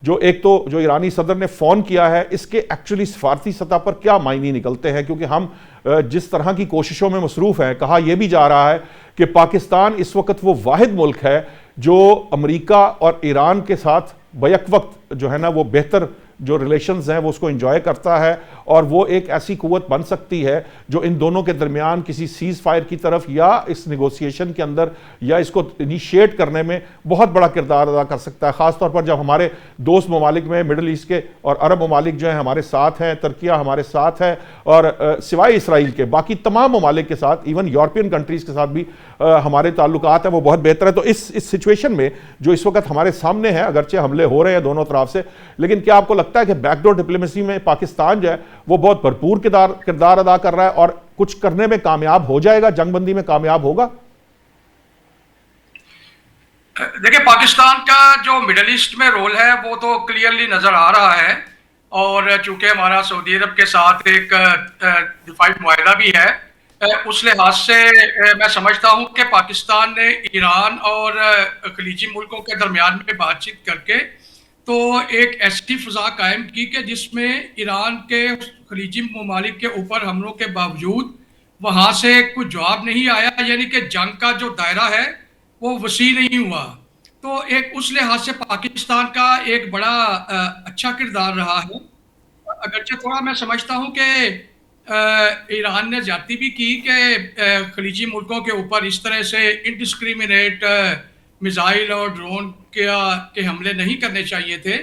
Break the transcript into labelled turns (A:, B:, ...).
A: جو ایک تو جو ایرانی صدر نے فون کیا ہے، اس کے ایکچولی سفارتی سطح پر کیا معنی نکلتے ہیں؟ کیونکہ ہم جس طرح کی کوششوں میں مصروف ہیں، کہا یہ بھی جا رہا ہے کہ پاکستان اس وقت وہ واحد ملک ہے جو امریکہ اور ایران کے ساتھ بیک وقت جو ہے نا وہ بہتر جو ریلیشنز ہیں وہ اس کو انجوائے کرتا ہے، اور وہ ایک ایسی قوت بن سکتی ہے جو ان دونوں کے درمیان کسی سیز فائر کی طرف یا اس نیگوسیشن کے اندر یا اس کو انیشیٹ کرنے میں بہت بڑا کردار ادا کر سکتا ہے، خاص طور پر جب ہمارے دوست ممالک میں مڈل ایسٹ کے اور عرب ممالک جو ہیں ہمارے ساتھ ہیں، ترکیہ ہمارے ساتھ ہے، اور سوائے اسرائیل کے باقی تمام ممالک کے ساتھ، ایون یورپین کنٹریز کے ساتھ بھی ہمارے تعلقات ہیں وہ بہت بہتر ہے۔ تو اس سچویشن میں جو اس وقت ہمارے سامنے ہے، اگرچہ حملے ہو رہے ہیں دونوں طرف سے، لیکن کیا آپ کو لگتا ہے کہ بیک ڈور ڈپلومیسی میں پاکستان جو ہے وہ بہت بھرپور کردار ادا کر رہا ہے اور کچھ کرنے میں کامیاب ہو جائے گا، جنگ بندی میں کامیاب ہوگا؟
B: دیکھیں، پاکستان کا جو مڈل ایسٹ میں رول ہے وہ تو کلیئرلی نظر آ رہا ہے، اور چونکہ ہمارا سعودی عرب کے ساتھ ایک دفاعی معاہدہ بھی ہے، اس لحاظ سے میں سمجھتا ہوں کہ پاکستان نے ایران اور خلیجی ملکوں کے درمیان میں بات چیت کر کے تو ایک ایسی فضا قائم کی کہ جس میں ایران کے خلیجی ممالک کے اوپر حملوں کے باوجود وہاں سے کوئی جواب نہیں آیا، یعنی کہ جنگ کا جو دائرہ ہے وہ وسیع نہیں ہوا۔ تو ایک اس لحاظ سے پاکستان کا ایک بڑا اچھا کردار رہا ہے، اگرچہ تھوڑا میں سمجھتا ہوں کہ ایران نے زیادتی بھی کی کہ خلیجی ملکوں کے اوپر اس طرح سے انڈسکریمنیٹ میزائل اور ڈرون کے حملے نہیں کرنے چاہیے تھے،